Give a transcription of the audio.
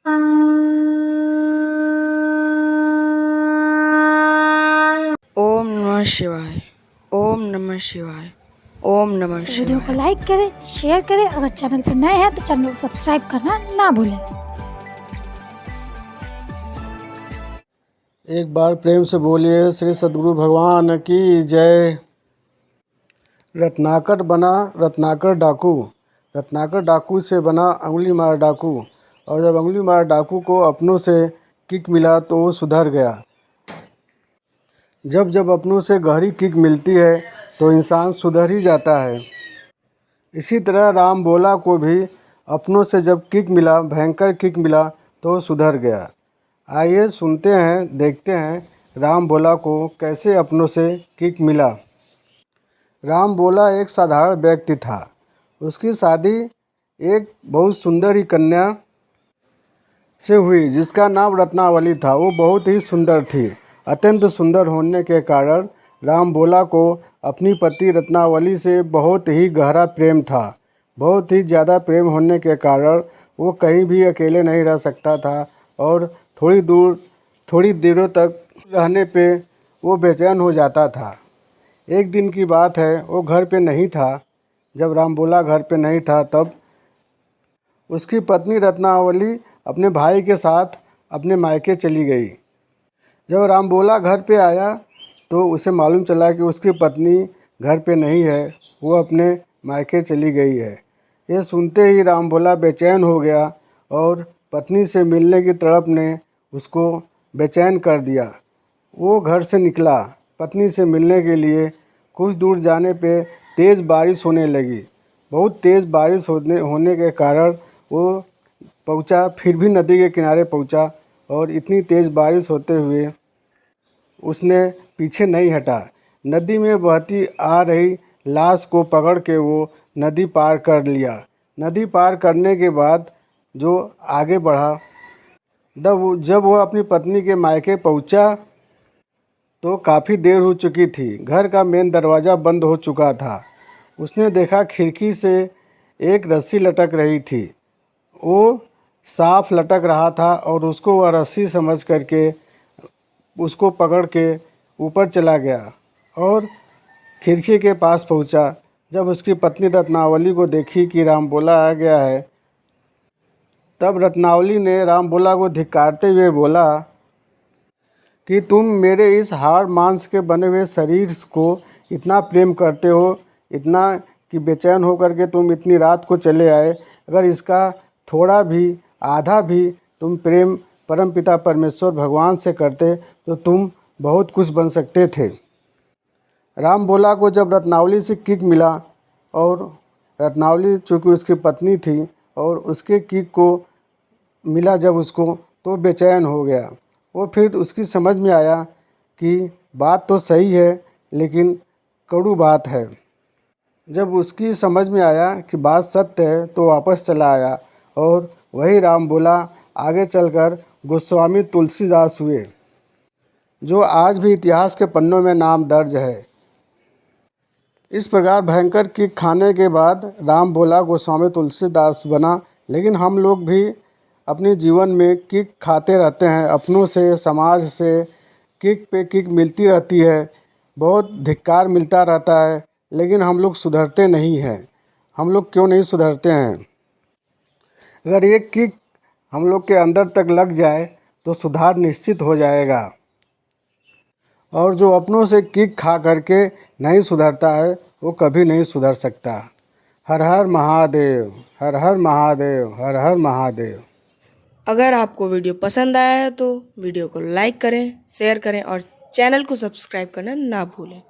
ओम नमः शिवाय। ओम नमः शिवाय। ओम नमः शिवाय। वीडियो को लाइक करें, शेयर करें। अगर चैनल पर नए हैं तो चैनल को सब्सक्राइब करना ना भूलें। एक बार प्रेम से बोलिए श्री सद्गुरु भगवान की जय। रत्नाकर बना रत्नाकर डाकू। रत्नाकर डाकू से बना अंगुली मार डाकू। और जब अंगुली मार डाकू को अपनों से किक मिला तो वो सुधर गया। जब जब अपनों से गहरी किक मिलती है तो इंसान सुधर ही जाता है। इसी तरह राम बोला को भी अपनों से जब किक मिला, भयंकर किक मिला, तो वो सुधर गया। आइए सुनते हैं, देखते हैं राम बोला को कैसे अपनों से किक मिला। राम बोला एक साधारण व्यक्ति था। उसकी शादी एक बहुत सुंदर ही कन्या से हुई जिसका नाम रत्नावली था। वो बहुत ही सुंदर थी। अत्यंत सुंदर होने के कारण राम बोला को अपनी पति रत्नावली से बहुत ही गहरा प्रेम था। बहुत ही ज़्यादा प्रेम होने के कारण वो कहीं भी अकेले नहीं रह सकता था और थोड़ी देरों तक रहने पे वो बेचैन हो जाता था। एक दिन की बात है, वो घर पे नहीं था। जब राम बोला घर पे नहीं था तब उसकी पत्नी रत्नावली अपने भाई के साथ अपने मायके चली गई। जब राम बोला घर पे आया तो उसे मालूम चला कि उसकी पत्नी घर पे नहीं है, वो अपने मायके चली गई है। ये सुनते ही राम बोला बेचैन हो गया और पत्नी से मिलने की तड़प ने उसको बेचैन कर दिया। वो घर से निकला पत्नी से मिलने के लिए। कुछ दूर जाने पे तेज़ बारिश होने लगी। बहुत तेज़ बारिश होने के कारण वो पहुंचा, फिर भी नदी के किनारे पहुंचा और इतनी तेज़ बारिश होते हुए उसने पीछे नहीं हटा। नदी में बहती आ रही लाश को पकड़ के वो नदी पार कर लिया। नदी पार करने के बाद जो आगे बढ़ा, जब वो अपनी पत्नी के मायके पहुंचा तो काफ़ी देर हो चुकी थी। घर का मेन दरवाज़ा बंद हो चुका था। उसने देखा खिड़की से एक रस्सी लटक रही थी। वो साफ लटक रहा था और उसको वह रस्सी समझ करके उसको पकड़ के ऊपर चला गया और खिड़की के पास पहुंचा। जब उसकी पत्नी रत्नावली को देखी कि राम बोला आ गया है, तब रत्नावली ने राम बोला को धिक्कारते हुए बोला कि तुम मेरे इस हाड़ मांस के बने हुए शरीर को इतना प्रेम करते हो, इतना कि बेचैन होकर के तुम इतनी रात को चले आए। अगर इसका थोड़ा भी, आधा भी तुम प्रेम परमपिता परमेश्वर भगवान से करते तो तुम बहुत कुछ बन सकते थे। राम बोला को जब रत्नावली से किक मिला और रत्नावली चूँकि उसकी पत्नी थी और उसके किक को मिला जब उसको, तो बेचैन हो गया। वो फिर उसकी समझ में आया कि बात तो सही है लेकिन कड़ू बात है। जब उसकी समझ में आया कि बात सत्य है तो वापस चला आया और वही राम बोला आगे चलकर गोस्वामी तुलसीदास हुए, जो आज भी इतिहास के पन्नों में नाम दर्ज है। इस प्रकार भयंकर किक खाने के बाद राम बोला गोस्वामी तुलसीदास बना। लेकिन हम लोग भी अपने जीवन में किक खाते रहते हैं। अपनों से, समाज से किक पे किक मिलती रहती है, बहुत धिक्कार मिलता रहता है, लेकिन हम लोग सुधरते नहीं हैं। हम लोग क्यों नहीं सुधरते हैं? अगर ये किक हम लोग के अंदर तक लग जाए तो सुधार निश्चित हो जाएगा। और जो अपनों से किक खा करके नहीं सुधरता है वो कभी नहीं सुधर सकता। हर हर महादेव, हर हर महादेव, हर हर महादेव। अगर आपको वीडियो पसंद आया है तो वीडियो को लाइक करें, शेयर करें और चैनल को सब्सक्राइब करना ना भूलें।